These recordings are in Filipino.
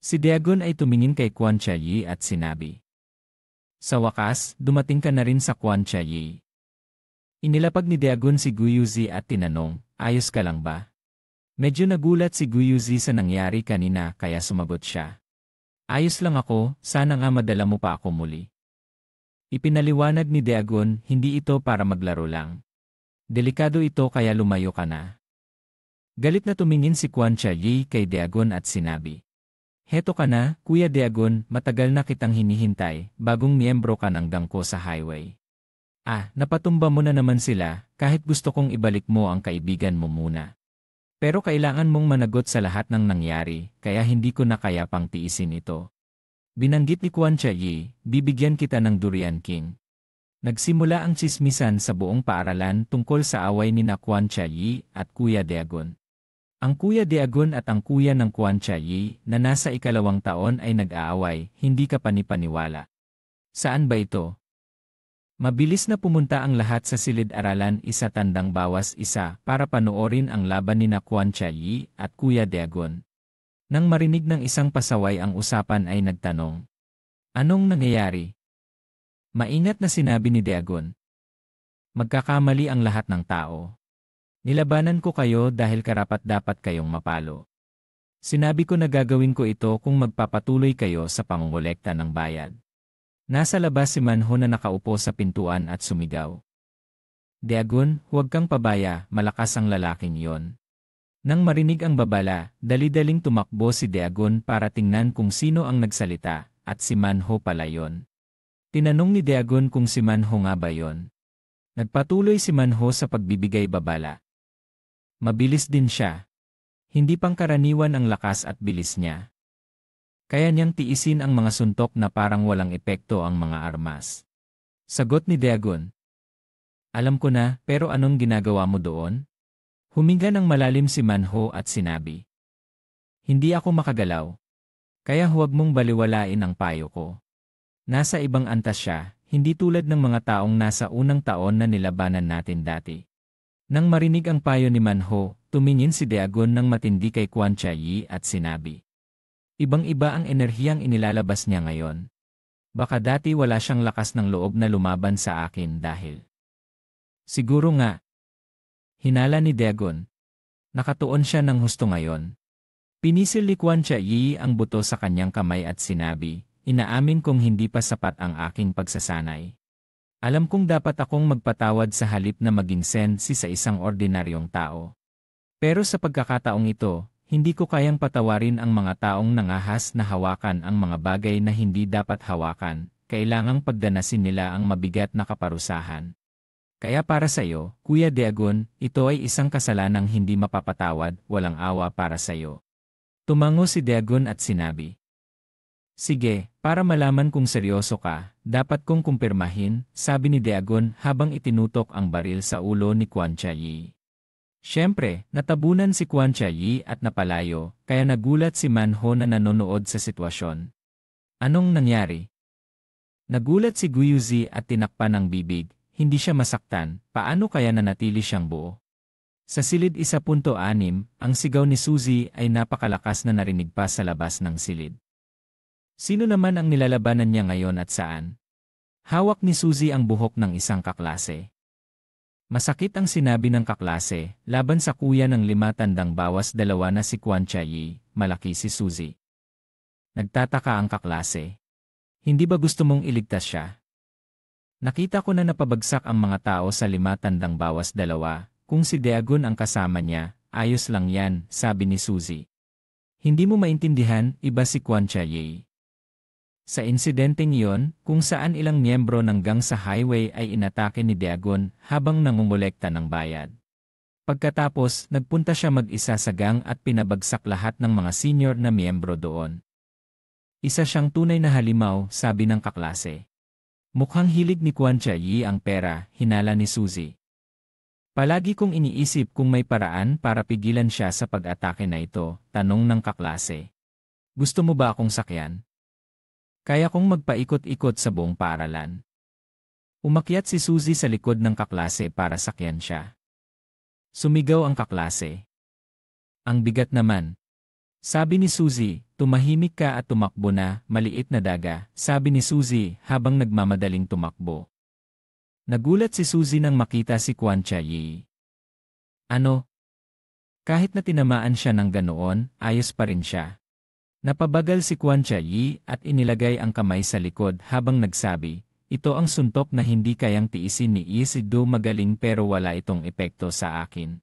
Si Dagon ay tumingin kay Quan Chayi at sinabi, "Sa wakas, dumating ka na rin sa Quan Chayi." Inilapag ni Dagon si Guyuzi at tinanong, "Ayos ka lang ba?" Medyo nagulat si Guyuzi sa nangyari kanina kaya sumagot siya, "Ayos lang ako, sana nga madala mo pa ako muli." Ipinaliwanag ni Dagon, hindi ito para maglaro lang. Delikado ito kaya lumayo ka na. Galit na tumingin si Quan Chayi kay Dagon at sinabi, "Heto ka na, Kuya Dagon, matagal na kitang hinihintay, bagong miyembro ka ng gangko sa highway. Napatumba mo na naman sila, kahit gusto kong ibalik mo ang kaibigan mo muna. Pero kailangan mong managot sa lahat ng nangyari, kaya hindi ko na kaya pang tiisin ito." Binanggit ni Quan Chayi, "Bibigyan kita ng Durian King." Nagsimula ang tsismisan sa buong paaralan tungkol sa away ni Quan Chayi at Kuya Dagon. Ang Kuya Dagon at ang kuya ng Quan Chayi na nasa ikalawang taon ay nag-aaway, hindi ka panipaniwala. Saan ba ito? Mabilis na pumunta ang lahat sa silid-aralan isa tandang bawas isa para panoorin ang laban ni Quan Chayi at Kuya Dagon. Nang marinig ng isang pasaway ang usapan ay nagtanong, "Anong nangyayari?" Maingat na sinabi ni Dagon, "Magkakamali ang lahat ng tao. Nilabanan ko kayo dahil karapat-dapat kayong mapalo. Sinabi ko na gagawin ko ito kung magpapatuloy kayo sa pangongolekta ng bayad." Nasa labas si Manho na nakaupo sa pintuan at sumigaw, "Dagon, huwag kang pabaya, malakas ang lalaking yon." Nang marinig ang babala, dali-daling tumakbo si Dagon para tingnan kung sino ang nagsalita, at si Manho pala yon. Tinanong ni Dagon kung si Manho nga ba yon. Nagpatuloy si Manho sa pagbibigay babala. Mabilis din siya. Hindi pangkaraniwan ang lakas at bilis niya. Kaya niyang tiisin ang mga suntok na parang walang epekto ang mga armas. Sagot ni Dagon, "Alam ko na, pero anong ginagawa mo doon?" Huminga ng malalim si Manho at sinabi, "Hindi ako makagalaw. Kaya huwag mong baliwalain ang payo ko." Nasa ibang antas siya, hindi tulad ng mga taong nasa unang taon na nilabanan natin dati. Nang marinig ang payo ni Manho, tumingin si Dagon ng matindi kay Quan Chayi at sinabi, "Ibang-iba ang enerhiyang inilalabas niya ngayon. Baka dati wala siyang lakas ng loob na lumaban sa akin dahil." "Siguro nga." Hinala ni Dagon. Nakatuon siya ng husto ngayon. Pinisil ni Quan Chayi ang buto sa kanyang kamay at sinabi, "Inaamin kong hindi pa sapat ang aking pagsasanay. Alam kong dapat akong magpatawad sa halip na maging sensi sa isang ordinaryong tao. Pero sa pagkakataong ito, hindi ko kayang patawarin ang mga taong nangahas na hawakan ang mga bagay na hindi dapat hawakan, kailangang pagdanasin nila ang mabigat na kaparusahan. Kaya para sa iyo, Kuya Dagon, ito ay isang kasalanang hindi mapapatawad, walang awa para sa iyo." Tumango si Dagon at sinabi, "Sige, para malaman kung seryoso ka, dapat kong kumpirmahin," sabi ni Dagon habang itinutok ang baril sa ulo ni Quan Chayi. Siyempre, natabunan si Quan Chayi at napalayo, kaya nagulat si Manho na nanonood sa sitwasyon. Anong nangyari? Nagulat si Guyuzi at tinakpan ang bibig. Hindi siya masaktan, paano kaya nanatili siyang buo? Sa silid 1.6, ang sigaw ni Suzy ay napakalakas na narinig pa sa labas ng silid. Sino naman ang nilalabanan niya ngayon at saan? Hawak ni Suzy ang buhok ng isang kaklase. Masakit ang sinabi ng kaklase, laban sa kuya ng 5 tandang bawas 2 na si Quan Chayi, malaki si Suzy. Nagtataka ang kaklase. Hindi ba gusto mong iligtas siya? Nakita ko na napabagsak ang mga tao sa 5 tandang bawas 2, kung si Dagon ang kasama niya, ayos lang yan, sabi ni Suzy. Hindi mo maintindihan, iba si Quan Chayi. Sa insidenteng iyon, kung saan ilang miyembro ng gang sa highway ay inatake ni Dagon habang nangungulekta ng bayad. Pagkatapos, nagpunta siya mag-isa sa gang at pinabagsak lahat ng mga senior na miyembro doon. Isa siyang tunay na halimaw, sabi ng kaklase. Mukhang hilig ni Quan Chayi ang pera, hinala ni Suzy. Palagi kong iniisip kung may paraan para pigilan siya sa pag-atake na ito, tanong ng kaklase. Gusto mo ba akong sakyan? Kaya kong magpaikot-ikot sa buong paaralan. Umakyat si Suzy sa likod ng kaklase para sakyan siya. Sumigaw ang kaklase. Ang bigat naman. Sabi ni Suzy, tumahimik ka at tumakbo na, maliit na daga, sabi ni Suzy habang nagmamadaling tumakbo. Nagulat si Suzy nang makita si Quan Chiayi. Ano? Kahit na tinamaan siya ng ganoon, ayos pa rin siya. Napabagal si Quan Chiayi at inilagay ang kamay sa likod habang nagsabi, ito ang suntok na hindi kayang tiisin ni Isidro, magaling pero wala itong epekto sa akin.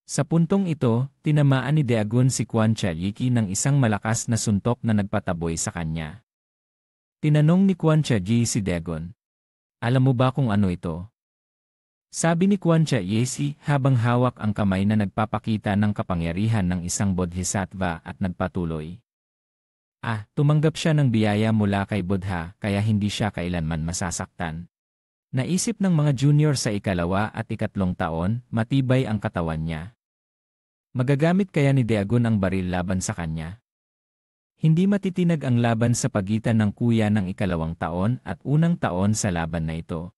Sa puntong ito, tinamaan ni Dagon si Quan Chiayi ng isang malakas na suntok na nagpataboy sa kanya. Tinanong ni Quan Chiayi si Dagon. Alam mo ba kung ano ito? Sabi ni Quan Chiayi habang hawak ang kamay na nagpapakita ng kapangyarihan ng isang bodhisattva at nagpatuloy. Tumanggap siya ng biyaya mula kay Buddha kaya hindi siya kailanman masasaktan. Naisip ng mga junior sa ikalawa at ikatlong taon, matibay ang katawan niya. Magagamit kaya ni Dagon ang baril laban sa kanya? Hindi matitinag ang laban sa pagitan ng kuya ng ikalawang taon at unang taon sa laban na ito.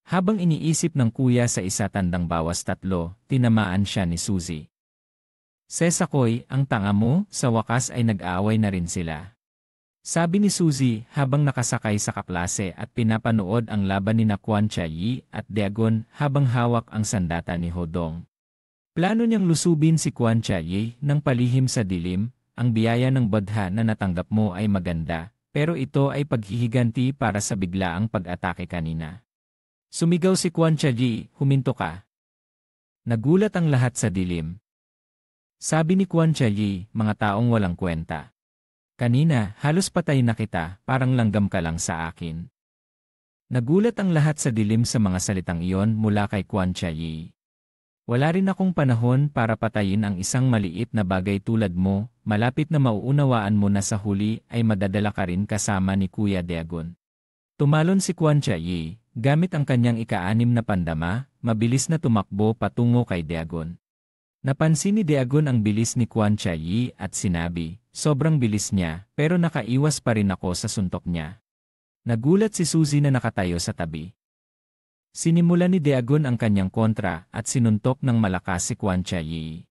Habang iniisip ng kuya sa isa tandang bawas tatlo, tinamaan siya ni Suzy. Sesakoy, ang tanga mo, sa wakas ay nag-aaway na rin sila. Sabi ni Suzy habang nakasakay sa kaklase at pinapanood ang laban ni Quan Chiayi at Dagon habang hawak ang sandata ni Hodong. Plano niyang lusubin si Quan Chiayi ng palihim sa dilim, ang biyaya ng Buddha na natanggap mo ay maganda, pero ito ay paghihiganti para sa biglaang pag-atake kanina. Sumigaw si Quan Chiayi, huminto ka. Nagulat ang lahat sa dilim. Sabi ni Quan Chiayi, mga taong walang kwenta. Kanina, halos patay na kita, parang langgam ka lang sa akin. Nagulat ang lahat sa dilim sa mga salitang iyon mula kay Quan Chiayi. Wala rin akong panahon para patayin ang isang maliit na bagay tulad mo, malapit na mauunawaan mo na sa huli ay madadala ka rin kasama ni Kuya Dagon. Tumalon si Quan Chiayi, gamit ang kanyang ika-6 na pandama, mabilis na tumakbo patungo kay Dagon. Napansin ni Dagon ang bilis ni Quan Chiayi at sinabi, sobrang bilis niya, pero nakaiwas pa rin ako sa suntok niya. Nagulat si Suzy na nakatayo sa tabi. Sinimulan ni Dagon ang kanyang kontra at sinuntok ng malakas si Quan Chiayi.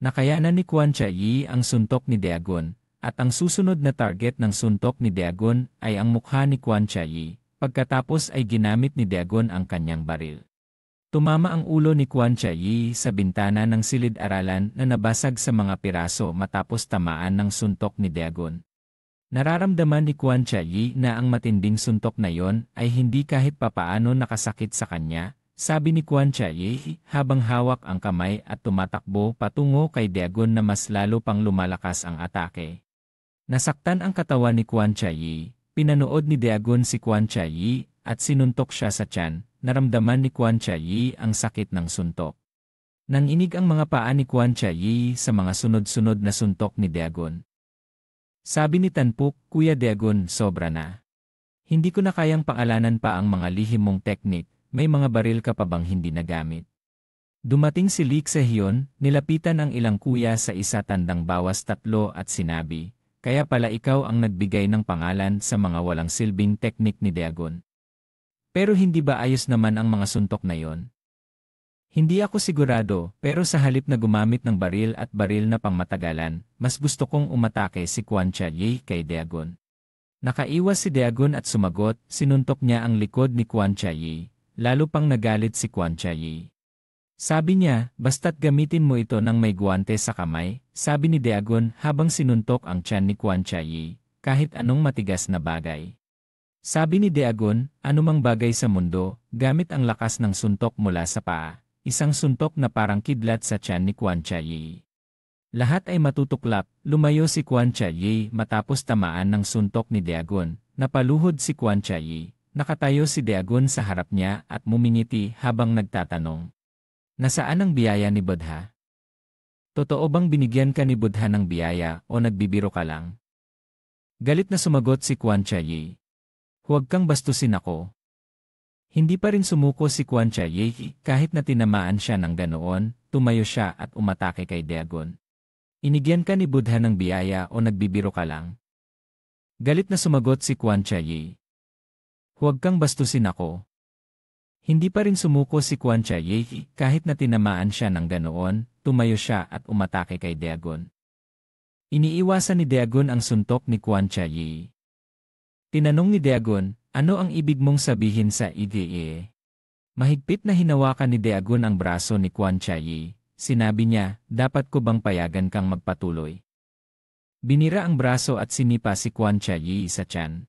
Nakayanan ni Quan Chiayi ang suntok ni Dagon, at ang susunod na target ng suntok ni Dagon ay ang mukha ni Quan Chiayi, pagkatapos ay ginamit ni Dagon ang kanyang baril. Tumama ang ulo ni Quan Chiayi sa bintana ng silid-aralan na nabasag sa mga piraso matapos tamaan ng suntok ni Dagon. Nararamdaman ni Quan Chiayi na ang matinding suntok na yon ay hindi kahit papaano nakasakit sa kanya, sabi ni Quan Chiayi habang hawak ang kamay at tumatakbo patungo kay Dagon na mas lalo pang lumalakas ang atake. Nasaktan ang katawan ni Quan Chiayi, pinanood ni Dagon si Quan Chiayi at sinuntok siya sa tiyan, naramdaman ni Quan Chiayi ang sakit ng suntok. Nanginig ang mga paa ni Quan Chiayi sa mga sunod-sunod na suntok ni Dagon. Sabi ni Tanpuk, Kuya Dagon, sobra na. Hindi ko na kayang pangalanan pa ang mga lihim mong teknik, may mga baril ka pa bang hindi nagamit? Dumating si Lik Sehyon, nilapitan ang ilang kuya sa isa tandang bawas tatlo at sinabi, kaya pala ikaw ang nagbigay ng pangalan sa mga walang silbing teknik ni Dagon. Pero hindi ba ayos naman ang mga suntok na yon? Hindi ako sigurado, pero sa halip na gumamit ng baril at baril na pangmatagalan, mas gusto kong umatake si Quan Chiayi kay Dagon. Nakaiwas si Dagon at sumagot, sinuntok niya ang likod ni Quan Chiayi, lalo pang nagalit si Quan Chiayi. Sabi niya, basta't gamitin mo ito ng may guwante sa kamay, sabi ni Dagon habang sinuntok ang tiyan ni Quan Chiayi, kahit anong matigas na bagay. Sabi ni Dagon, anumang bagay sa mundo, gamit ang lakas ng suntok mula sa paa. Isang suntok na parang kidlat sa tiyan ni Quan Chiayi. Lahat ay matutuklap, lumayo si Quan Chiayi matapos tamaan ng suntok ni Dagon, napaluhod si Quan Chiayi, nakatayo si Dagon sa harap niya at mumingiti habang nagtatanong. Nasaan ang biyaya ni Buddha? Totoo bang binigyan ka ni Buddha ng biyaya o nagbibiro ka lang? Galit na sumagot si Quan Chiayi. Huwag kang bastusin ako. Hindi pa rin sumuko si Quan Chiayi kahit na tinamaan siya ng ganoon, tumayo siya at umatake kay Dagon. Inigyan ka ni Buddha ng biyaya o nagbibiro ka lang? Galit na sumagot si Quan Chiayi. Huwag kang bastusin ako. Hindi pa rin sumuko si Quan Chiayi kahit na tinamaan siya ng ganoon, tumayo siya at umatake kay Dagon. Iniiwasan ni Dagon ang suntok ni Quan Chayi. Tinanong ni Dagon, ano ang ibig mong sabihin sa IDE? Mahigpit na hinawakan ni Dagon ang braso ni Quan Chayi. Sinabi niya, dapat ko bang payagan kang magpatuloy? Binira ang braso at sinipa si Quan Chayi sa tiyan.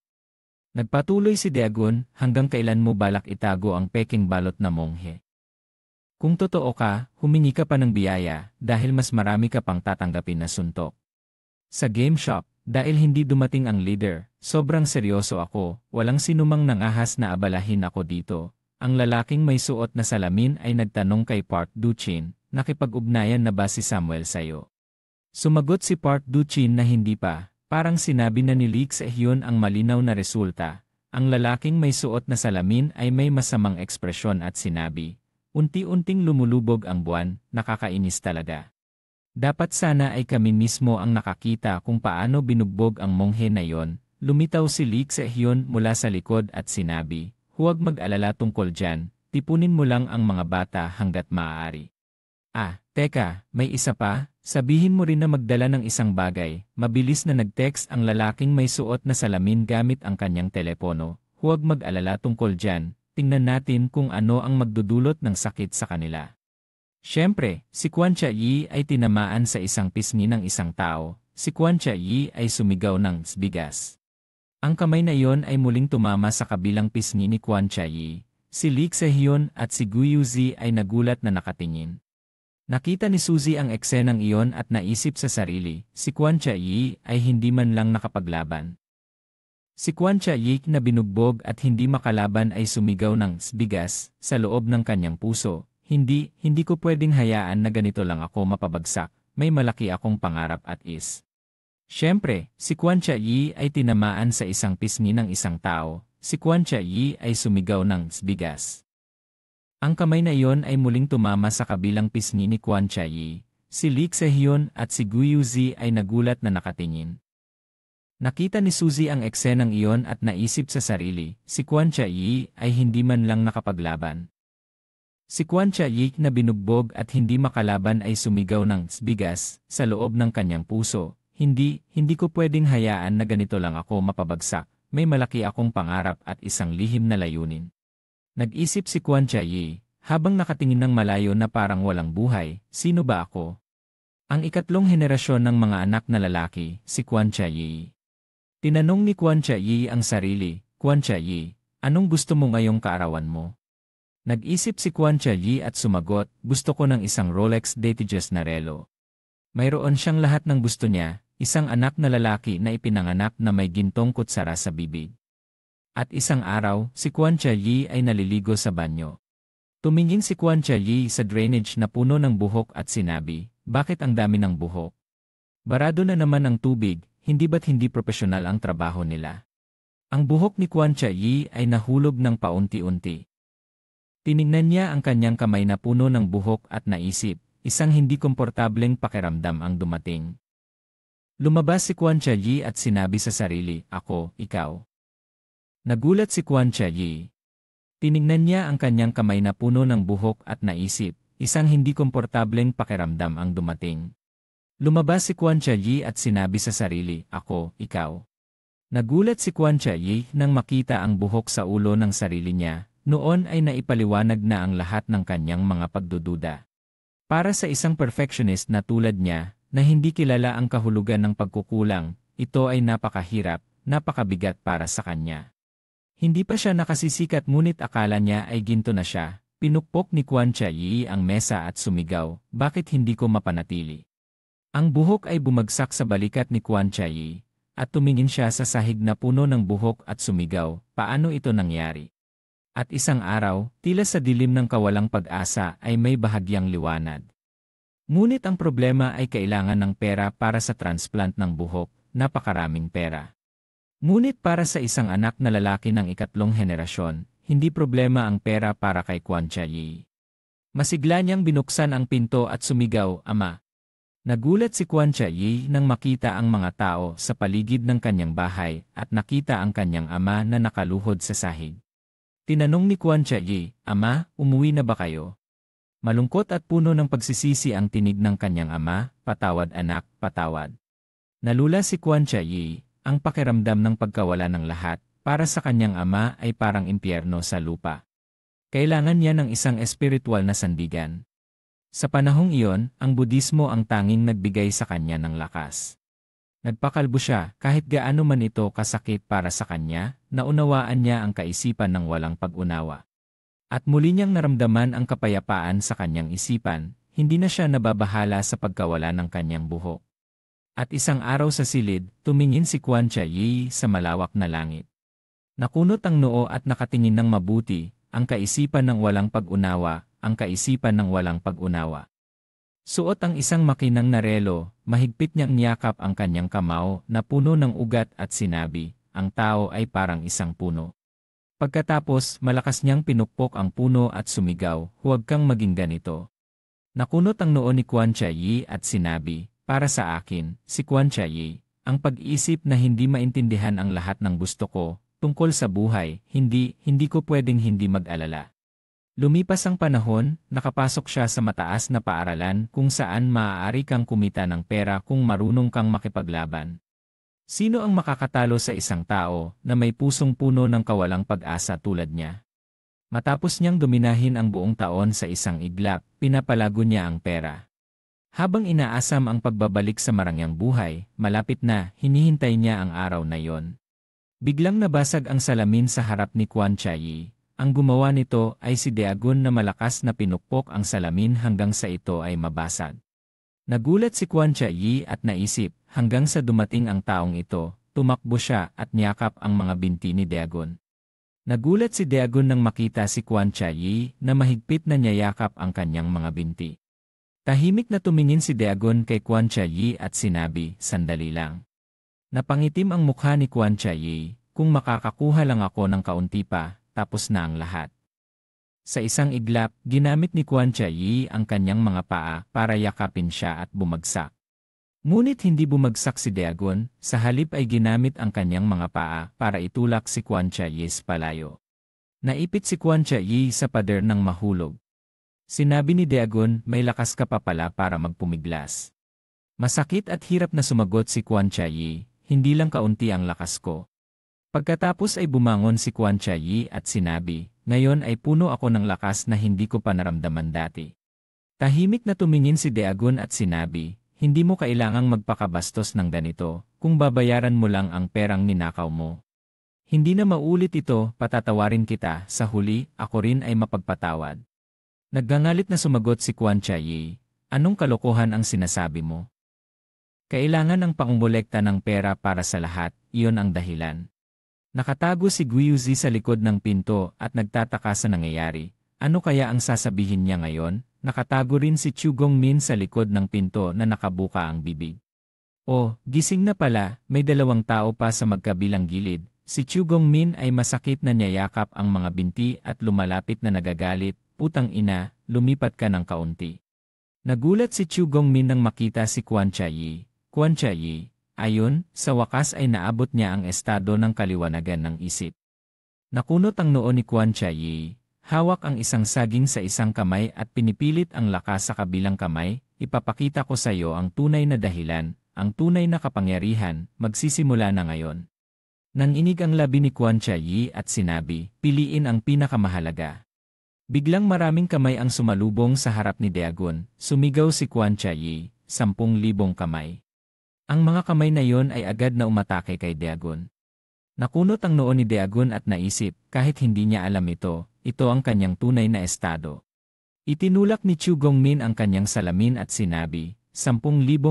Nagpatuloy si Dagon, hanggang kailan mo balak itago ang peking balot na monghe? Kung totoo ka, humingi ka pa ng biyaya dahil mas marami ka pang tatanggapin na suntok. Sa game shop, dahil hindi dumating ang leader, sobrang seryoso ako, walang sinumang nangahas na abalahin ako dito. Ang lalaking may suot na salamin ay nagtanong kay Park Duchin, nakipag-ugnayan na ba si Samuel sayo? Sumagot si Park Duchin na hindi pa, parang sinabi na ni Lee Se-hyun ang malinaw na resulta. Ang lalaking may suot na salamin ay may masamang ekspresyon at sinabi, unti-unting lumulubog ang buwan, nakakainis talaga. Dapat sana ay kami mismo ang nakakita kung paano binugbog ang monghe na yon. Lumitaw si Lee Se-hyun mula sa likod at sinabi, huwag mag-alala tungkol dyan, tipunin mo lang ang mga bata hanggat maaari. Ah, teka, may isa pa, sabihin mo rin na magdala ng isang bagay. Mabilis na nag-text ang lalaking may suot na salamin gamit ang kanyang telepono. Huwag mag-alala tungkol dyan, tingnan natin kung ano ang magdudulot ng sakit sa kanila. Siyempre, si Quan Chayi ay tinamaan sa isang pisngi ng isang tao. Si Quan Chayi ay sumigaw ng bigas. Ang kamay na iyon ay muling tumama sa kabilang pisngi ni Quan Chayi. Si Lee Se-hyun at si Gu Yuzi ay nagulat na nakatingin. Nakita ni Suzy ang eksenang iyon at naisip sa sarili, si Quan Chayi ay hindi man lang nakapaglaban. Si Quan Chayi na binugbog at hindi makalaban ay sumigaw ng bigas sa loob ng kanyang puso. Hindi ko pwedeng hayaan na ganito lang ako mapabagsak, may malaki akong pangarap at is. Siyempre, si Quan Chayi ay tinamaan sa isang pisngi ng isang tao, si Quan Chayi ay sumigaw ng bigas. Ang kamay na iyon ay muling tumama sa kabilang pisngi ni Quan Chayi, si Lee Se-hyun at si Gu Yuzi ay nagulat na nakatingin. Nakita ni Suzy ang eksenang iyon at naisip sa sarili, si Quan Chayi ay hindi man lang nakapaglaban. Si Quan Chayi na binugbog at hindi makalaban ay sumigaw ng bigas sa loob ng kanyang puso. Hindi ko pwedeng hayaan na ganito lang ako mapabagsak. May malaki akong pangarap at isang lihim na layunin. Nag-isip si Quan Chayi, habang nakatingin ng malayo na parang walang buhay, sino ba ako? Ang ikatlong henerasyon ng mga anak na lalaki, si Quan Chayi. Tinanong ni Quan Chayi ang sarili, Quan Chayi, anong gusto mo ngayong kaarawan mo? Nag-isip si Quan Chayi at sumagot, gusto ko ng isang Rolex Datejust na relo. Mayroon siyang lahat ng gusto niya, isang anak na lalaki na ipinanganak na may gintong kutsara sa bibig. At isang araw, si Quan Chayi ay naliligo sa banyo. Tumingin si Quan Chayi sa drainage na puno ng buhok at sinabi, bakit ang dami ng buhok? Barado na naman ang tubig, hindi ba't hindi propesyonal ang trabaho nila? Ang buhok ni Quan Chayi ay nahulog ng paunti-unti. Tiningnan niya ang kanyang kamay na puno ng buhok at naisip, isang hindi komportableng pakiramdam ang dumating. Lumabas si Quan Chayi at sinabi sa sarili, ako, ikaw. Nagulat si Quan Chayi. Tiningnan niya ang kanyang kamay na puno ng buhok at naisip, isang hindi komportableng pakiramdam ang dumating. Lumabas si Quan Chayi at sinabi sa sarili, ako, ikaw. Nagulat si Quan Chayi nang makita ang buhok sa ulo ng sarili niya. Noon ay naipaliwanag na ang lahat ng kanyang mga pagdududa. Para sa isang perfectionist na tulad niya, na hindi kilala ang kahulugan ng pagkukulang, ito ay napakahirap, napakabigat para sa kanya. Hindi pa siya nakasisikat ngunit akala niya ay ginto na siya. Pinukpok ni Quan Chayi ang mesa at sumigaw, bakit hindi ko mapanatili? Ang buhok ay bumagsak sa balikat ni Quan Chayi, at tumingin siya sa sahig na puno ng buhok at sumigaw, paano ito nangyari? At isang araw, tila sa dilim ng kawalang pag-asa ay may bahagyang liwanag. Ngunit ang problema ay kailangan ng pera para sa transplant ng buhok, napakaraming pera. Ngunit para sa isang anak na lalaki ng ikatlong henerasyon, hindi problema ang pera para kay Quan Chayi. Masigla niyang binuksan ang pinto at sumigaw, Ama. Nagulat si Quan Chayi nang makita ang mga tao sa paligid ng kanyang bahay at nakita ang kanyang ama na nakaluhod sa sahig. Tinanong ni Quan Chayi, Ama, umuwi na ba kayo? Malungkot at puno ng pagsisisi ang tinig ng kanyang ama, patawad anak, patawad. Nalula si Quan Chiayi, ang pakiramdam ng pagkawala ng lahat, para sa kanyang ama ay parang impyerno sa lupa. Kailangan niya ng isang espiritual na sandigan. Sa panahong iyon, ang Budismo ang tanging nagbigay sa kanya ng lakas. Nagpakalbo siya kahit gaano man ito kasakit para sa kanya, naunawaan niya ang kaisipan ng walang pag-unawa. At muli niyang naramdaman ang kapayapaan sa kanyang isipan, hindi na siya nababahala sa pagkawala ng kanyang buhok. At isang araw sa silid, tumingin si Quan Chiayi sa malawak na langit. Nakunot ang noo at nakatingin ng mabuti, ang kaisipan ng walang pag-unawa, ang kaisipan ng walang pag-unawa. Suot ang isang makinang na relo, mahigpit niyang niyakap ang kanyang kamao na puno ng ugat at sinabi, ang tao ay parang isang puno. Pagkatapos, malakas niyang pinukpok ang puno at sumigaw, huwag kang maging ganito. Nakunot ang noo ni Quan Chiayi at sinabi, para sa akin, si Quan Chiayi, ang pag-iisip na hindi maintindihan ang lahat ng gusto ko, tungkol sa buhay, hindi ko pwedeng hindi mag-alala. Lumipas ang panahon, nakapasok siya sa mataas na paaralan kung saan maaari kang kumita ng pera kung marunong kang makipaglaban. Sino ang makakatalo sa isang tao na may pusong puno ng kawalang pag-asa tulad niya? Matapos niyang dominahin ang buong taon sa isang iglap, pinapalago niya ang pera. Habang inaasam ang pagbabalik sa marangyang buhay, malapit na, hinihintay niya ang araw na yon. Biglang nabasag ang salamin sa harap ni Quan Chiayi. Ang gumawa nito ay si Dagon na malakas na pinukpok ang salamin hanggang sa ito ay mabasag. Nagulat si Quan Chiayi at naisip, hanggang sa dumating ang taong ito, tumakbo siya at niyakap ang mga binti ni Dagon. Nagulat si Dagon nang makita si Quan Chiayi na mahigpit na niyayakap ang kanyang mga binti. Tahimik na tumingin si Dagon kay Quan Chiayi at sinabi, sandali lang. Napangitim ang mukha ni Quan Chiayi, kung makakakuha lang ako ng kaunti pa, tapos na ang lahat. Sa isang iglap, ginamit ni Quan Chiayi ang kanyang mga paa para yakapin siya at bumagsak. Ngunit hindi bumagsak si Dagon, sa halip ay ginamit ang kanyang mga paa para itulak si Quan Chiayi palayo. Naipit si Quan Chiayi sa pader ng mahulog. Sinabi ni Dagon, may lakas ka pa pala para magpumiglas. Masakit at hirap na sumagot si Quan Chiayi, hindi lang kaunti ang lakas ko. Pagkatapos ay bumangon si Quan Chiayi at sinabi, ngayon ay puno ako ng lakas na hindi ko pa naramdaman dati. Tahimik na tumingin si Dagon at sinabi, hindi mo kailangang magpakabastos ng ganito, kung babayaran mo lang ang perang ninakaw mo. Hindi na maulit ito, patatawarin kita, sa huli, ako rin ay mapagpatawad. Naggangalit na sumagot si Quan Chiayi, anong kalokohan ang sinasabi mo? Kailangan ang pangumolekta ng pera para sa lahat, iyon ang dahilan. Nakatago si Guiyuzi sa likod ng pinto at nagtataka sa nangyayari. Ano kaya ang sasabihin niya ngayon? Nakatago rin si Chu Gongmin sa likod ng pinto na nakabuka ang bibig. Oh, gising na pala, may dalawang tao pa sa magkabilang gilid. Si Chu Gongmin ay masakit na niyayakap ang mga binti at lumalapit na nagagalit, putang ina, lumipat ka ng kaunti. Nagulat si Chu Gongmin nang makita si Quan Chiayi. Quan Chiayi, ayon, sa wakas ay naabot niya ang estado ng kaliwanagan ng isip. Nakunot ang noo ni Quan Chiayi, hawak ang isang saging sa isang kamay at pinipilit ang lakas sa kabilang kamay, ipapakita ko sa iyo ang tunay na dahilan, ang tunay na kapangyarihan, magsisimula na ngayon. Nanginig ang labi ni Quan Chiayi at sinabi, piliin ang pinakamahalaga. Biglang maraming kamay ang sumalubong sa harap ni Dagon, sumigaw si Quan Chiayi, 10,000 kamay. Ang mga kamay na yon ay agad na umatake kay Dagon. Nakunot ang noo ni Dagon at naisip, kahit hindi niya alam ito ang kanyang tunay na estado. Itinulak ni Chu Gongmin ang kanyang salamin at sinabi, 10,000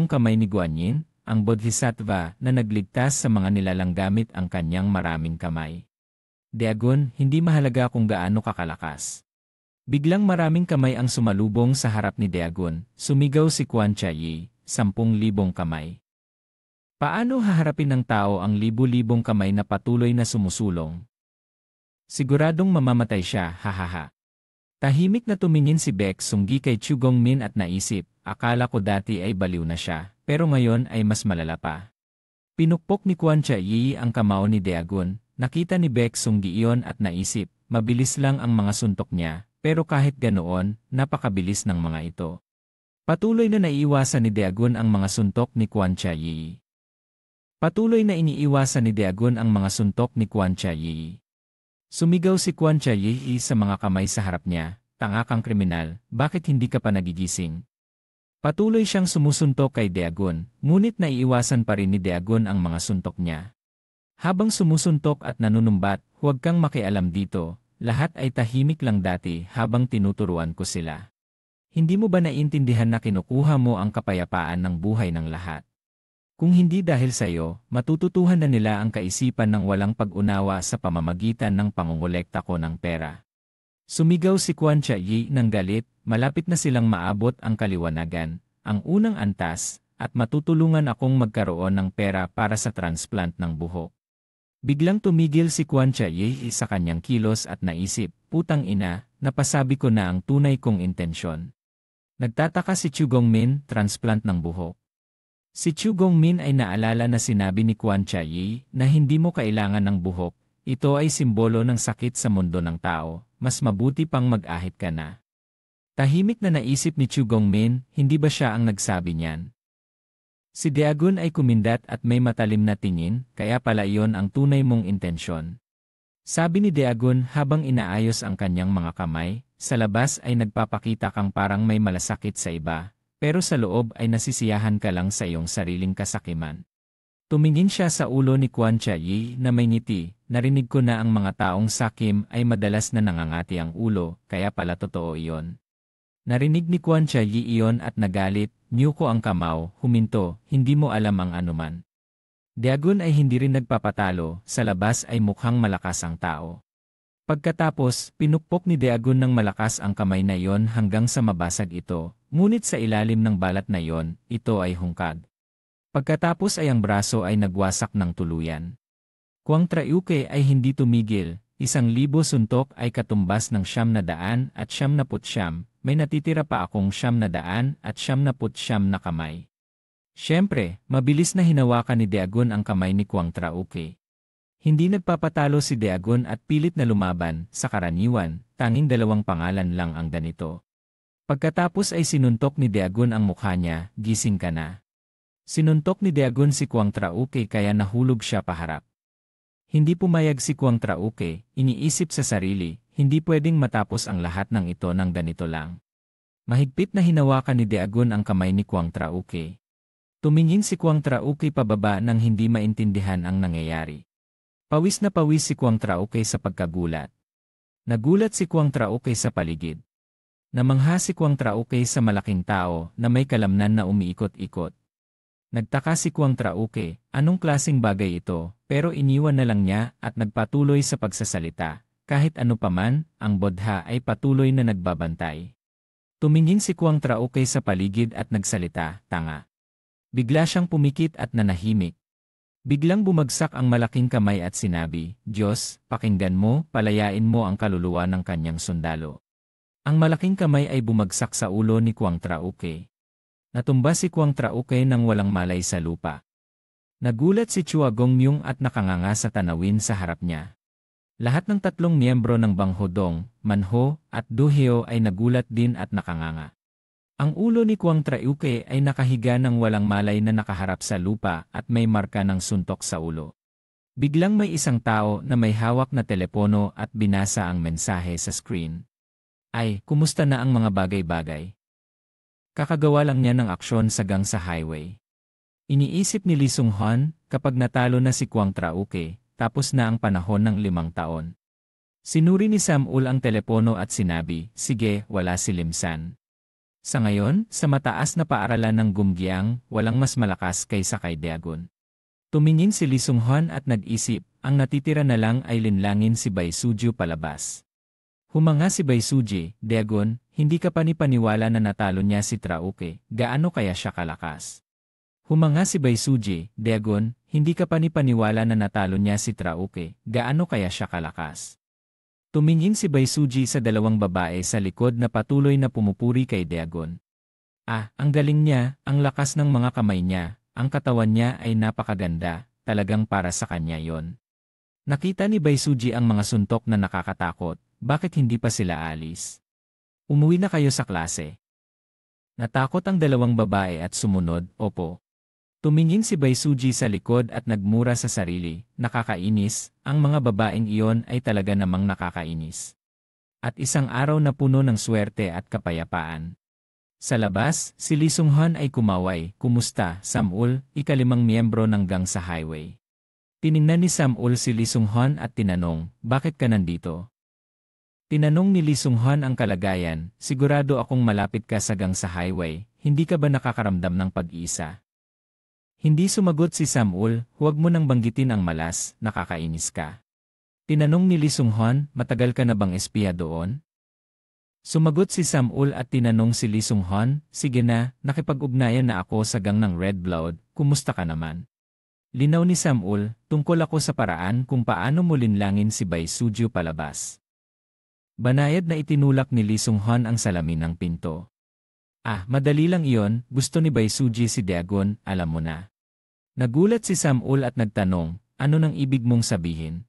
kamay ni Guanyin, ang bodhisattva na nagligtas sa mga nilalang gamit ang kanyang maraming kamay. Dagon, hindi mahalaga kung gaano kakalakas. Biglang maraming kamay ang sumalubong sa harap ni Dagon, sumigaw si Quan Chiayi, 10,000 kamay. Paano haharapin ng tao ang libu-libong kamay na patuloy na sumusulong? Siguradong mamamatay siya, hahaha. Tahimik na tumingin si Baek Sunggi kay Chu Gongmin at naisip, akala ko dati ay baliw na siya, pero ngayon ay mas malala pa. Pinukpok ni Quan Chiayi ang kamao ni Dagon, nakita ni Baek Sunggi iyon at naisip, mabilis lang ang mga suntok niya, pero kahit ganoon, napakabilis ng mga ito. Patuloy na naiiwasan ni Dagon ang mga suntok ni Quan Chiayi. Patuloy na iniiwasan ni Dagon ang mga suntok ni Quan Chia. Sumigaw si Quan Chia sa mga kamay sa harap niya, "Tanga kang kriminal, bakit hindi ka pa nagigising?" Patuloy siyang sumusuntok kay Dagon, ngunit naiiwasan pa rin ni Dagon ang mga suntok niya. Habang sumusuntok at nanunumbat, "Huwag kang makialam dito, lahat ay tahimik lang dati habang tinuturuan ko sila. Hindi mo ba naiintindihan na kinukuha mo ang kapayapaan ng buhay ng lahat? Kung hindi dahil sa iyo, matututuhan na nila ang kaisipan ng walang pag-unawa sa pamamagitan ng pangungulekta ko ng pera." Sumigaw si Quan Chia ng galit, "Malapit na silang maabot ang kaliwanagan, ang unang antas, at matutulungan akong magkaroon ng pera para sa transplant ng buhok." Biglang tumigil si Quan Chia sa kanyang kilos at naisip, "Putang ina, napasabi ko na ang tunay kong intensyon." Nagtataka si Chu Gongmin, transplant ng buhok. Si Chu Gongmin ay naalala na sinabi ni Quan Chia na hindi mo kailangan ng buhok, ito ay simbolo ng sakit sa mundo ng tao, mas mabuti pang mag-ahit ka na. Tahimik na naisip ni Chu Gongmin, hindi ba siya ang nagsabi niyan? Si Dagon ay kumindat at may matalim na tingin, kaya pala iyon ang tunay mong intensyon. Sabi ni Dagon habang inaayos ang kanyang mga kamay, sa labas ay nagpapakita kang parang may malasakit sa iba, pero sa loob ay nasisiyahan ka lang sa iyong sariling kasakiman. Tumingin siya sa ulo ni Quan Chia na may ngiti, "Narinig ko na ang mga taong sakim ay madalas na nangangati ang ulo, kaya pala totoo iyon." Narinig ni Quan Chia iyon at nagalit, "Niyo ko ang kamao, huminto, hindi mo alam ang anuman." Dagon ay hindi rin nagpapatalo, sa labas ay mukhang malakas ang tao. Pagkatapos, pinukpok ni Dagon ng malakas ang kamay na iyon hanggang sa mabasag ito, ngunit sa ilalim ng balat na iyon, ito ay hungkag. Pagkatapos ay ang braso ay nagwasak ng tuluyan. Quang Trauke ay hindi tumigil, 1,000 suntok ay katumbas ng 900 at 99, may natitira pa akong 999 na kamay. Siyempre, mabilis na hinawakan ni Dagon ang kamay ni Quang Trauke. Hindi nagpapatalo si Dagon at pilit na lumaban, sa karaniwan, tanging 2 pangalan lang ang ganito. Pagkatapos ay sinuntok ni Dagon ang mukha niya, "Gising ka na." Sinuntok ni Dagon si Quang Trauke kaya nahulog siya paharap. Hindi pumayag si Quang Trauke, iniisip sa sarili, hindi pwedeng matapos ang lahat ng ito ng ganito lang. Mahigpit na hinawakan ni Dagon ang kamay ni Quang Trauke. Tumingin si Quang Trauke pababa nang hindi maintindihan ang nangyayari. Pawis na pawis si Quang Trauke sa pagkagulat. Nagulat si Quang Trauke sa paligid. Namangha si Quang Trauke sa malaking tao na may kalamnan na umiikot-ikot. Nagtaka si Quang Trauke, anong klaseng bagay ito, pero iniwan na lang niya at nagpatuloy sa pagsasalita. Kahit ano paman, ang bodha ay patuloy na nagbabantay. Tumingin si Quang Trauke sa paligid at nagsalita, "Tanga." Bigla siyang pumikit at nanahimik. Biglang bumagsak ang malaking kamay at sinabi, "Diyos, pakinggan mo, palayain mo ang kaluluwa ng kanyang sundalo." Ang malaking kamay ay bumagsak sa ulo ni Quang Trauke. Natumba si Quang Trauke nang walang malay sa lupa. Nagulat si Chua Gongmyong at nakanganga sa tanawin sa harap niya. Lahat ng 3 miyembro ng Banghodong, Manho, at Duheo ay nagulat din at nakanganga. Ang ulo ni Quang Trauke ay nakahiga ng walang malay na nakaharap sa lupa at may marka ng suntok sa ulo. Biglang may isang tao na may hawak na telepono at binasa ang mensahe sa screen. "Ay, kumusta na ang mga bagay-bagay? Kakagawa lang niya ng aksyon sa gang sa highway." Iniisip ni Lee Sung-han, kapag natalo na si Quang Trauke, tapos na ang panahon ng 5 taon. Sinuri ni Sam-ul ang telepono at sinabi, "Sige, wala si Limsan." Sa ngayon, sa mataas na paaralan ng Gumgyang, walang mas malakas kaysa kay Dagon. Tumingin si Lee Sung-han at nag-isip, ang natitira na lang ay linlangin si Bai Suju palabas. Humanga si Bai Suji, "Dagon, hindi ka panipaniwala na natalo niya si Trauke, gaano kaya siya kalakas?" Humanga si Bai Suji, "Dagon, hindi ka panipaniwala na natalo niya si Trauke, gaano kaya siya kalakas?" Tumingin si Bai Suji sa 2 babae sa likod na patuloy na pumupuri kay Dagon. "Ah, ang galing niya, ang lakas ng mga kamay niya, ang katawan niya ay napakaganda, talagang para sa kanya yon." Nakita ni Bai Suji ang mga suntok na nakakatakot, bakit hindi pa sila alis? "Umuwi na kayo sa klase." Natakot ang 2 babae at sumunod, "Opo." Tumingin si Baisuji sa likod at nagmura sa sarili, nakakainis, ang mga babaeng iyon ay talaga namang nakakainis. At isang araw na puno ng swerte at kapayapaan. Sa labas, si Lee Sung-han ay kumaway, "Kumusta, Samul?" ikalimang miyembro ng gang sa highway. Tiningnan ni Samul si Lee Sung-han at tinanong, "Bakit ka nandito?" Tinanong ni Lee Sung-han ang kalagayan, "Sigurado akong malapit ka sa gang sa highway, hindi ka ba nakakaramdam ng pag-iisa?" Hindi sumagot si Samul, "Huwag mo nang banggitin ang malas, nakakainis ka." Tinanong ni Lee Sung-han, "Matagal ka na bang espiya doon?" Sumagot si Samul at tinanong si Lee Sung-han, "Sige na, nakipag-ugnayan na ako sa gang ng Red Blood, kumusta ka naman?" Linaw ni Samul, "Tungkol ako sa paraan kung paano mo linlangin si Baisuju palabas." Banayad na itinulak ni Lee Sung-han ang salamin ng pinto. Madali lang iyon, gusto ni Baisuji si Dagon, alam mo na." Nagulat si Samul at nagtanong, "Ano nang ibig mong sabihin?"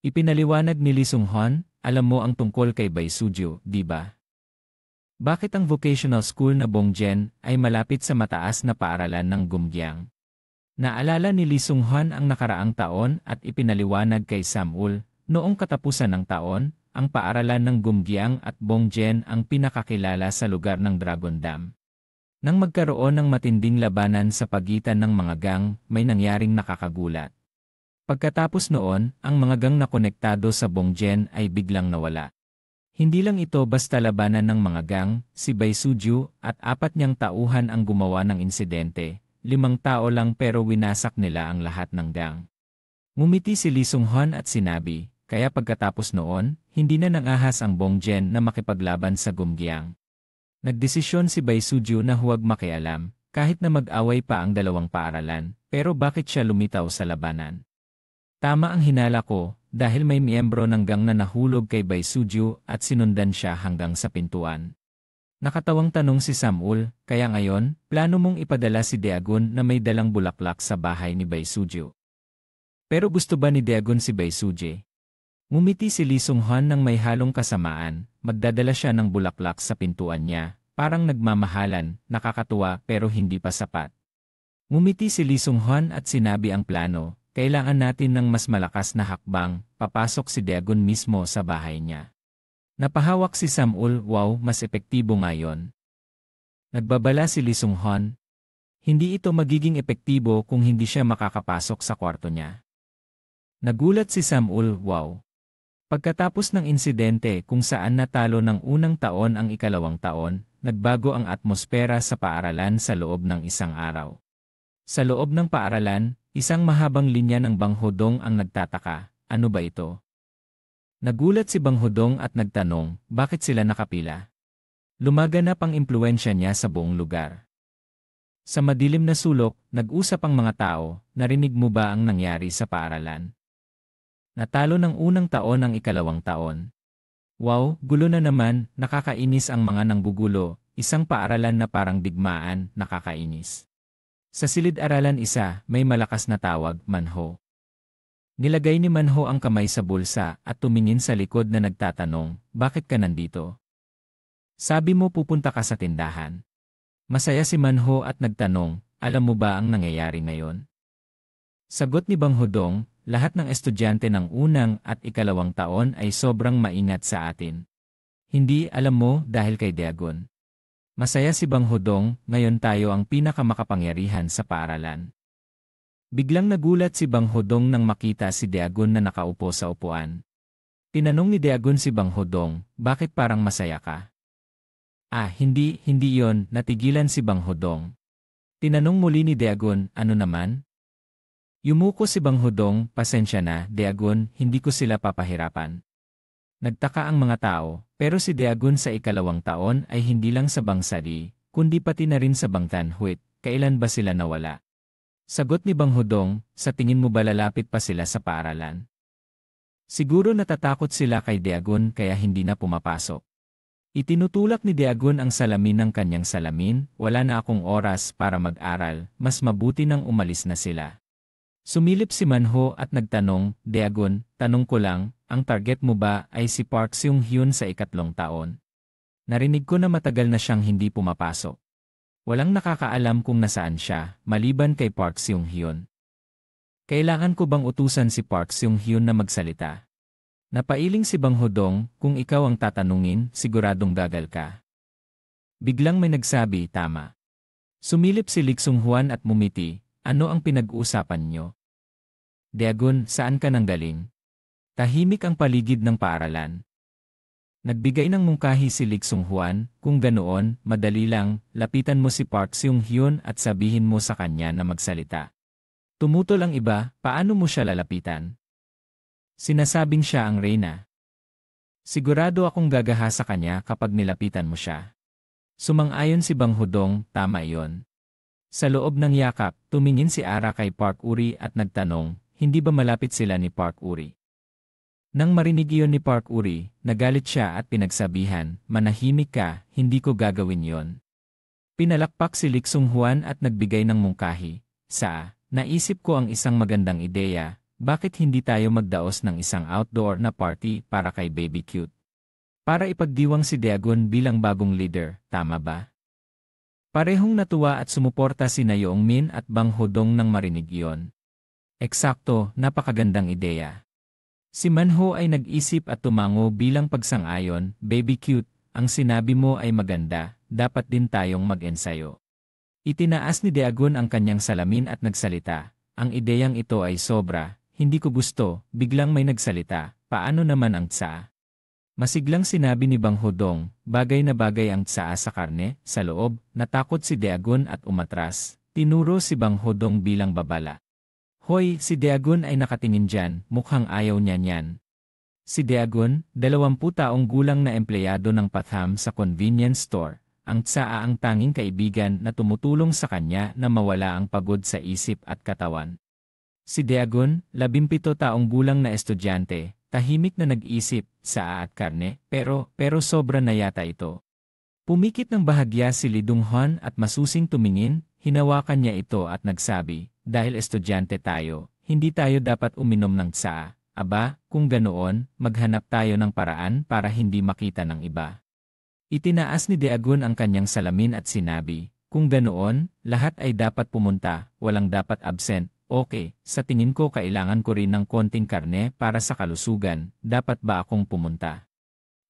Ipinaliwanag ni Lee Sung-han, "Alam mo ang tungkol kay Baisuju, di ba? Bakit ang vocational school na Bongjen ay malapit sa mataas na paaralan ng Gumgyang?" Naalala ni Lee Sung-han ang nakaraang taon at ipinaliwanag kay Samul, noong katapusan ng taon, ang paaralan ng Gumgyang at Bongjen ang pinakakilala sa lugar ng Dragon Dam. Nang magkaroon ng matinding labanan sa pagitan ng mga gang, may nangyaring nakakagulat. Pagkatapos noon, ang mga gang na konektado sa Bongjen ay biglang nawala. Hindi lang ito basta labanan ng mga gang, si Baisuju at 4 niyang tauhan ang gumawa ng insidente, 5 tao lang pero winasak nila ang lahat ng gang. Ngumiti si Lee Sung-han at sinabi, "Kaya pagkatapos noon, hindi na nangahas ang Bongjen na makipaglaban sa Gumgyang." Nagdesisyon si Baisuju na huwag makialam, kahit na mag-away pa ang dalawang paaralan, pero bakit siya lumitaw sa labanan? Tama ang hinala ko, dahil may miyembro ng gang na nahulog kay Baisuju at sinundan siya hanggang sa pintuan. Nakatawang tanong si Samul, "Kaya ngayon, plano mong ipadala si Dagon na may dalang bulaklak sa bahay ni Baisuju?" Pero gusto ba ni Dagon si Baisuji? Ngumiti si Lee Sung-han ng may halong kasamaan, magdadala siya ng bulaklak sa pintuan niya, parang nagmamahalan, nakakatuwa pero hindi pa sapat. Ngumiti si Lee Sung-han at sinabi ang plano, "Kailangan natin ng mas malakas na hakbang, papasok si Dagon mismo sa bahay niya." Napahawak si Samul, "Wow, mas epektibo ngayon." Nagbabala si Lee Sung-han, "Hindi ito magiging epektibo kung hindi siya makakapasok sa kwarto niya." Nagulat si Samul, "Wow." Pagkatapos ng insidente kung saan natalo ng unang taon ang ikalawang taon, nagbago ang atmosfera sa paaralan sa loob ng isang araw. Sa loob ng paaralan, isang mahabang linya ng Banghodong ang nagtataka, "Ano ba ito?" Nagulat si Banghodong at nagtanong, bakit sila nakapila? Lumaganap ang impluwensya niya sa buong lugar. Sa madilim na sulok, nag-usap ang mga tao, "Narinig mo ba ang nangyari sa paaralan? Natalo ng unang taon ang ikalawang taon. Wow, gulo na naman, nakakainis ang mga nanggugulo, isang paaralan na parang digmaan, nakakainis." Sa silid-aralan isa, may malakas na tawag, "Manho." Nilagay ni Manho ang kamay sa bulsa at tumingin sa likod na nagtatanong, "Bakit ka nandito?" "Sabi mo pupunta ka sa tindahan." Masaya si Manho at nagtanong, "Alam mo ba ang nangyayari ngayon?" Sagot ni Banghodong, "Lahat ng estudyante ng unang at ikalawang taon ay sobrang maingat sa atin. Hindi, alam mo, dahil kay Dagon." Masaya si Banghodong, "Ngayon tayo ang pinakamakapangyarihan sa paaralan." Biglang nagulat si Banghodong nang makita si Dagon na nakaupo sa upuan. Tinanong ni Dagon si Banghodong, "Bakit parang masaya ka?" Hindi yon, natigilan si Banghodong. Tinanong muli ni Dagon, "Ano naman?" Yumuko si Banghodong, "Pasensya na, Dagon, hindi ko sila papahirapan." Nagtaka ang mga tao, pero si Dagon sa ikalawang taon ay hindi lang sa Bangsari, kundi pati na rin sa Bangtanhuit, kailan ba sila nawala? Sagot ni Banghodong, "Sa tingin mo ba lalapit pa sila sa paaralan?" Siguro natatakot sila kay Dagon kaya hindi na pumapasok. Itinutulak ni Dagon ang salamin ng kanyang salamin, "Wala na akong oras para mag-aral, mas mabuti nang umalis na sila." Sumilip si Manho at nagtanong, "Dagon, tanong ko lang, ang target mo ba ay si Park Seung-hyun sa ikatlong taon? Narinig ko na matagal na siyang hindi pumapasok." Walang nakakaalam kung nasaan siya, maliban kay Park Seung-hyun. Kailangan ko bang utusan si Park Seung-hyun na magsalita? Napailing si Bang Hodong, kung ikaw ang tatanungin, siguradong gagal ka. Biglang may nagsabi, tama. Sumilip si Lik Sung-hwan at mumiti, ano ang pinag-uusapan nyo? Daegun, saan ka nang galing? Tahimik ang paligid ng paaralan. Nagbigay ng mungkahi si Lik Sung-hwan, kung ganoon, madali lang, lapitan mo si Park Seung-hyun at sabihin mo sa kanya na magsalita. Tumutol ang iba, paano mo siya lalapitan? Sinasabing siya ang reyna. Sigurado akong gagaha sa kanya kapag nilapitan mo siya. Sumang-ayon si Bang Hodong, tama iyon. Sa loob ng yakap, tumingin si Ara kay Park Uri at nagtanong, hindi ba malapit sila ni Park Uri? Nang marinig iyon ni Park Uri, nagalit siya at pinagsabihan, manahimik ka, hindi ko gagawin yon. Pinalakpak si Lik Sung-hwan at nagbigay ng mungkahi, naisip ko ang isang magandang ideya, bakit hindi tayo magdaos ng isang outdoor na party para kay Baby Cute? Para ipagdiwang si Daegun bilang bagong leader, tama ba? Parehong natuwa at sumuporta si Young Min at Bang Hodong nang marinig iyon. Eksakto, napakagandang ideya. Si Manho ay nag-isip at tumango bilang pagsang-ayon, Baby Cute, ang sinabi mo ay maganda, dapat din tayong mag-ensayo. Itinaas ni Daegun ang kanyang salamin at nagsalita, ang ideyang ito ay sobra, hindi ko gusto, biglang may nagsalita, paano naman ang tsaa? Masiglang sinabi ni Bang Hodong, bagay na bagay ang tsaa sa karne, sa loob, natakot si Daegun at umatras, tinuro si Bang Hodong bilang babala. Hoy, si Daegun ay nakatingin dyan, mukhang ayaw niya niyan. Si Daegun, 20 taong gulang na empleyado ng Patham sa convenience store, ang tsaa ang tanging kaibigan na tumutulong sa kanya na mawala ang pagod sa isip at katawan. Si Daegun, 17 taong gulang na estudyante, tahimik na nag-isip, tsaa at karne, pero sobra na yata ito. Pumikit ng bahagya si Lee Dong-hwan at masusing tumingin, hinawakan niya ito at nagsabi, dahil estudyante tayo, hindi tayo dapat uminom ng tsaa. Aba, kung ganoon, maghanap tayo ng paraan para hindi makita ng iba. Itinaas ni Daegun ang kanyang salamin at sinabi, kung ganoon, lahat ay dapat pumunta, walang dapat absent. Okay, sa tingin ko kailangan ko rin ng konting karne para sa kalusugan, dapat ba akong pumunta?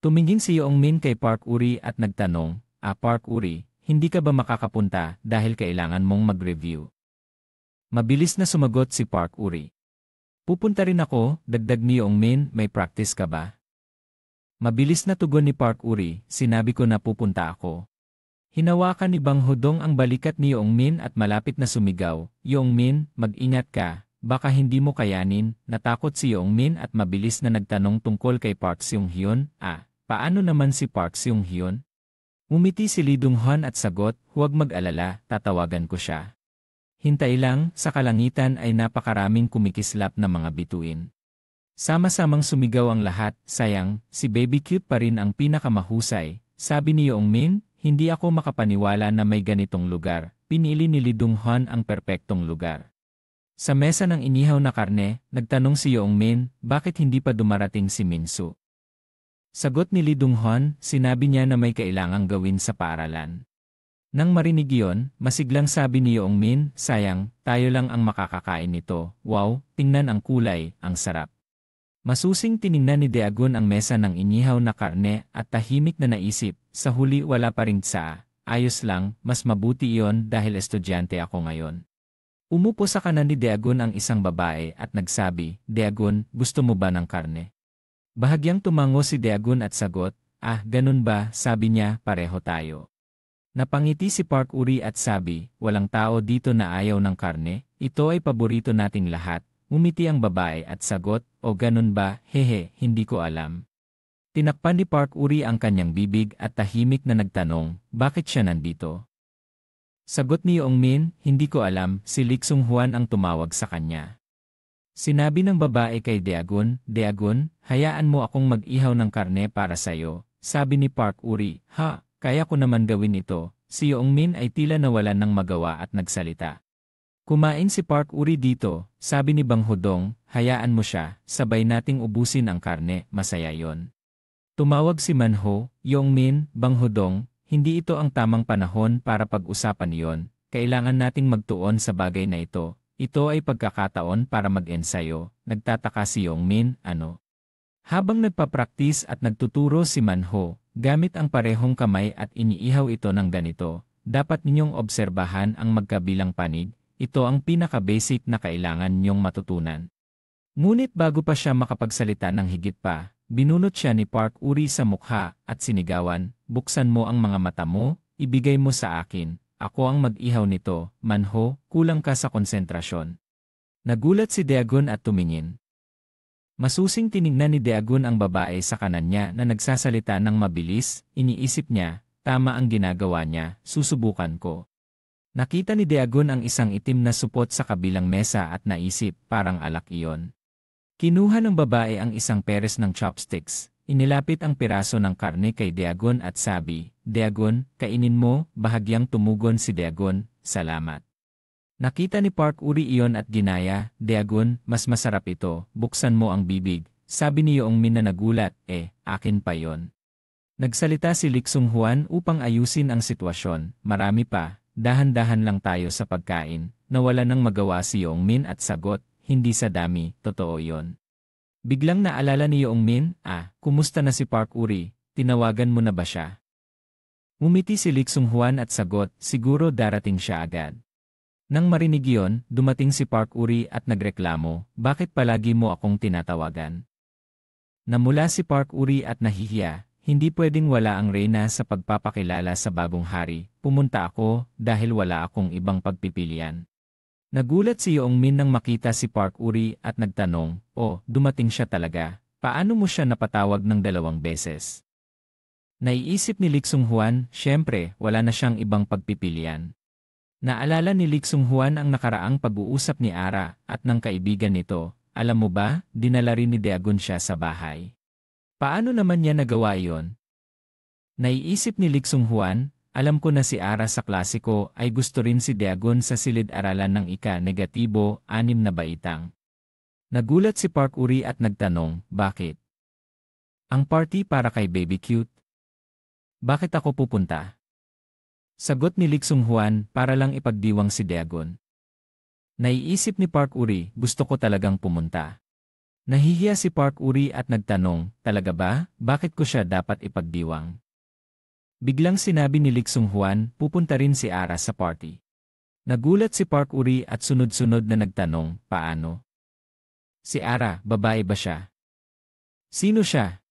Tumingin si Young Min kay Park Uri at nagtanong, Park Uri, hindi ka ba makakapunta dahil kailangan mong mag-review? Mabilis na sumagot si Park Uri. Pupunta rin ako, dagdag ni Young Min, may practice ka ba? Mabilis na tugon ni Park Uri, sinabi ko na pupunta ako. Hinawakan ni Bang Hodong ang balikat ni Young Min at malapit na sumigaw, Young Min, mag-ingat ka, baka hindi mo kayanin, natakot si Young Min at mabilis na nagtanong tungkol kay Park Seung-hyun, paano naman si Park Seung-hyun? Umiti si Lee Dong-hwan at sagot, huwag mag-alala, tatawagan ko siya. Hintay lang, sa kalangitan ay napakaraming kumikislap na mga bituin. Sama-samang sumigaw ang lahat, sayang, si Baby Cute pa rin ang pinakamahusay, sabi ni Young Min. Hindi ako makapaniwala na may ganitong lugar, pinili ni Lee Dong-hwan ang perpektong lugar. Sa mesa ng inihaw na karne, nagtanong si Young Min, bakit hindi pa dumarating si Minsu? Sagot ni Lee Dong-hwan, sinabi niya na may kailangang gawin sa paaralan. Nang marinig iyon, masiglang sabi ni Young Min, sayang, tayo lang ang makakakain nito, wow, tingnan ang kulay, ang sarap. Masusing tiningnan ni Daegun ang mesa ng inihaw na karne at tahimik na naisip, sa huli wala pa ring tsaa, ayos lang, mas mabuti iyon dahil estudyante ako ngayon. Umupo sa kanan ni Daegun ang isang babae at nagsabi, Daegun, gusto mo ba ng karne? Bahagyang tumango si Daegun at sagot, ganun ba, sabi niya, pareho tayo. Napangiti si Park Uri at sabi, walang tao dito na ayaw ng karne, ito ay paborito nating lahat. Umiti ang babae at sagot, o ganun ba, hehe, hindi ko alam. Tinakpan ni Park Uri ang kanyang bibig at tahimik na nagtanong, bakit siya nandito? Sagot ni Young Min, hindi ko alam, si Lik Sung-hwan ang tumawag sa kanya. Sinabi ng babae kay Daegun, Daegun, hayaan mo akong mag-ihaw ng karne para sayo, sabi ni Park Uri, kaya ko naman gawin ito, si Young Min ay tila nawalan ng magawa at nagsalita. Kumain si Park Uri dito, sabi ni Bang Hodong, hayaan mo siya, sabay nating ubusin ang karne, masaya yon. Tumawag si Manho, Young Min, Bang Hodong, hindi ito ang tamang panahon para pag-usapan iyon. Kailangan nating magtuon sa bagay na ito. Ito ay pagkakataon para mag-ensayo. Nagtataka si Yongmin, ano? Habang nagpa-practice at nagtuturo si Manho, gamit ang parehong kamay at iniihaw ito ng ganito, dapat ninyong obserbahan ang magkabilang panig. Ito ang pinaka-basic na kailangan ninyong matutunan. Ngunit bago pa siya makapagsalita ng higit pa, binunot siya ni Park Uri sa mukha at sinigawan, buksan mo ang mga mata mo, ibigay mo sa akin. Ako ang mag-ihaw nito, Manho, kulang ka sa konsentrasyon. Nagulat si Daegun at tumingin. Masusing tinignan ni Daegun ang babae sa kanan niya na nagsasalita ng mabilis, iniisip niya, tama ang ginagawa niya, susubukan ko. Nakita ni Daegun ang isang itim na supot sa kabilang mesa at naisip, parang alak iyon. Kinuha ng babae ang isang peres ng chopsticks. Inilapit ang piraso ng karne kay Daegun at sabi, Daegun, kainin mo, bahagyang tumugon si Daegun, salamat. Nakita ni Park Uri iyon at ginaya, Daegun, mas masarap ito, buksan mo ang bibig, sabi ni Yongmin na nagulat, akin pa yon. Nagsalita si Lik Sung-hwan upang ayusin ang sitwasyon, marami pa, dahan-dahan lang tayo sa pagkain, nawala nang magawa si Yongmin at sagot, hindi sa dami, totoo yon. Biglang naalala ni Yongmin, kumusta na si Park Uri, tinawagan mo na ba siya? Umiti si Lik Sung-hwan at sagot, siguro darating siya agad. Nang marinig iyon, dumating si Park Uri at nagreklamo, bakit palagi mo akong tinatawagan? Namula si Park Uri at nahihiya, hindi pwedeng wala ang reyna sa pagpapakilala sa bagong hari, pumunta ako dahil wala akong ibang pagpipilian. Nagulat si Yongmin nang makita si Park Uri at nagtanong, dumating siya talaga, paano mo siya napatawag ng 2 beses? Naiisip ni Lik Sung-hwan, syempre, wala na siyang ibang pagpipilian. Naalala ni Lik Sung-hwan ang nakaraang pag-uusap ni Ara at ng kaibigan nito, alam mo ba, dinala rin ni Daegun siya sa bahay. Paano naman niya nagawa iyon? Naiisip ni Lik Sung-hwan, alam ko na si Ara sa klasiko ay gusto rin si Daegun sa silid-aralan ng ika-6 na baitang. Nagulat si Park Uri at nagtanong, bakit? Ang party para kay Baby Cute? Bakit ako pupunta? Sagot ni Lik Sung-hwan, para lang ipagdiwang si Daegun. Naiisip ni Park Uri, gusto ko talagang pumunta. Nahihiya si Park Uri at nagtanong, talaga ba, bakit ko siya dapat ipagdiwang? Biglang sinabi ni Lik Sung-hwan, pupunta rin si Ara sa party. Nagulat si Park Uri at sunod-sunod na nagtanong, paano? Si Ara, babae ba siya? Sino siya?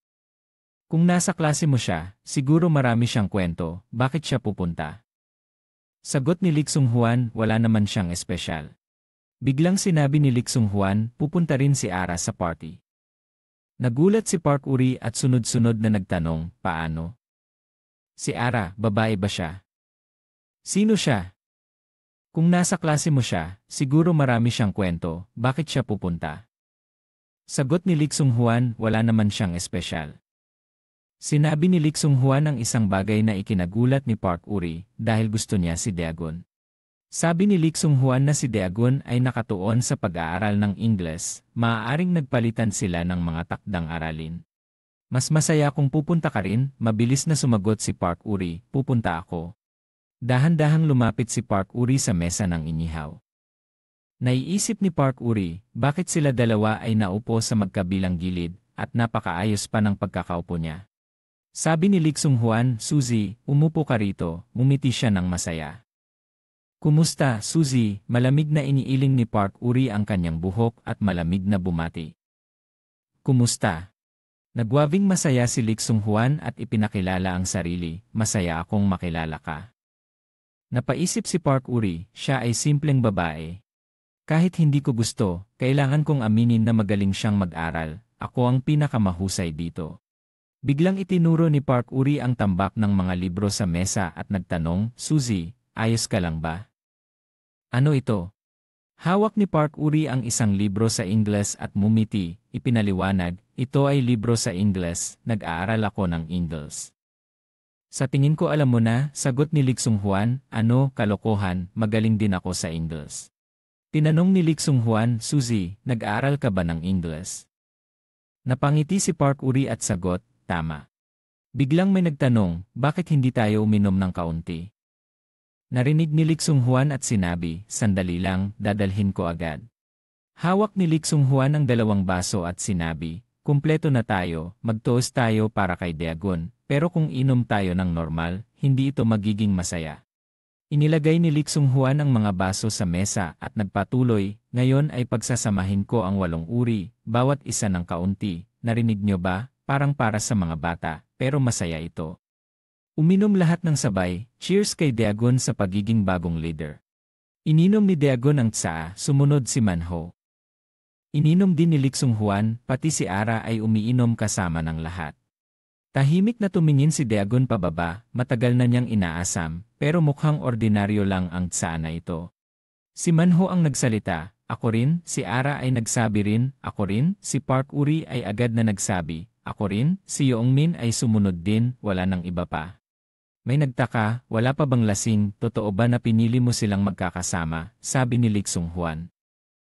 Kung nasa klase mo siya, siguro marami siyang kwento, bakit siya pupunta? Sagot ni Lik Sung-hwan, wala naman siyang espesyal. Biglang sinabi ni Lik Sung-hwan, pupunta rin si Ara sa party. Nagulat si Park Uri at sunod-sunod na nagtanong, paano? Si Ara, babae ba siya? Sino siya? Kung nasa klase mo siya, siguro marami siyang kwento, bakit siya pupunta? Sagot ni Lik Sung-hwan, wala naman siyang espesyal. Sinabi ni Lik Sung-hwan ang isang bagay na ikinagulat ni Park Uri dahil gusto niya si Daegun. Sabi ni Lik Sung-hwan na si Daegun ay nakatuon sa pag-aaral ng Ingles, maaaring nagpalitan sila ng mga takdang aralin. Mas masaya kung pupunta ka rin, mabilis na sumagot si Park Uri, pupunta ako. Dahan-dahang lumapit si Park Uri sa mesa ng inihaw. Naiisip ni Park Uri, bakit sila dalawa ay naupo sa magkabilang gilid at napakaayos pa ng pagkakaupo niya. Sabi ni Lik Sung-hwan, Suzy, umupo ka rito, ngumiti siya ng masaya. Kumusta, Suzy? Malamig na iniiling ni Park Uri ang kanyang buhok at malamig na bumati. Kumusta? Nagwabing masaya si Lik Sung-hwan at ipinakilala ang sarili, masaya akong makilala ka. Napaisip si Park Uri, siya ay simpleng babae. Kahit hindi ko gusto, kailangan kong aminin na magaling siyang mag-aral, ako ang pinakamahusay dito. Biglang itinuro ni Park Uri ang tambak ng mga libro sa mesa at nagtanong, Suzy, ayos ka lang ba? Ano ito? Hawak ni Park Uri ang isang libro sa Ingles at mumiti, ipinaliwanag, ito ay libro sa Ingles, nag-aaral ako ng Ingles. Sa tingin ko alam mo na, sagot ni Lik Sung-hwan, ano, kalokohan, magaling din ako sa Ingles. Tinanong ni Lik Sung-hwan, Suzy, nag-aaral ka ba ng Ingles? Napangiti si Park Uri at sagot, tama. Biglang may nagtanong, bakit hindi tayo uminom ng kaunti? Narinig ni Liksung Juan at sinabi, sandali lang, dadalhin ko agad. Hawak ni Liksung Juan ang 2 baso at sinabi, kumpleto na tayo, mag-toast tayo para kay Dagon, pero kung inom tayo ng normal, hindi ito magiging masaya. Inilagay ni Liksung Juan ang mga baso sa mesa at nagpatuloy, ngayon ay pagsasamahin ko ang 8 uri, bawat isa ng kaunti, narinig nyo ba, parang para sa mga bata, pero masaya ito. Uminom lahat ng sabay, cheers kay Dagon sa pagiging bagong leader. Ininom ni Dagon ang tsaa, sumunod si Manho. Ininom din ni Liksung Juan, pati si Ara ay umiinom kasama ng lahat. Tahimik na tumingin si Dagon pababa, matagal na niyang inaasam, pero mukhang ordinaryo lang ang tsaa na ito. Si Manho ang nagsalita, ako rin, si Ara ay nagsabi rin, ako rin, si Park Uri ay agad na nagsabi, ako rin, si Yoongmin ay sumunod din, wala nang iba pa. May nagtaka, wala pa bang lasing, totoo ba na pinili mo silang magkakasama, sabi ni Liksung Juan.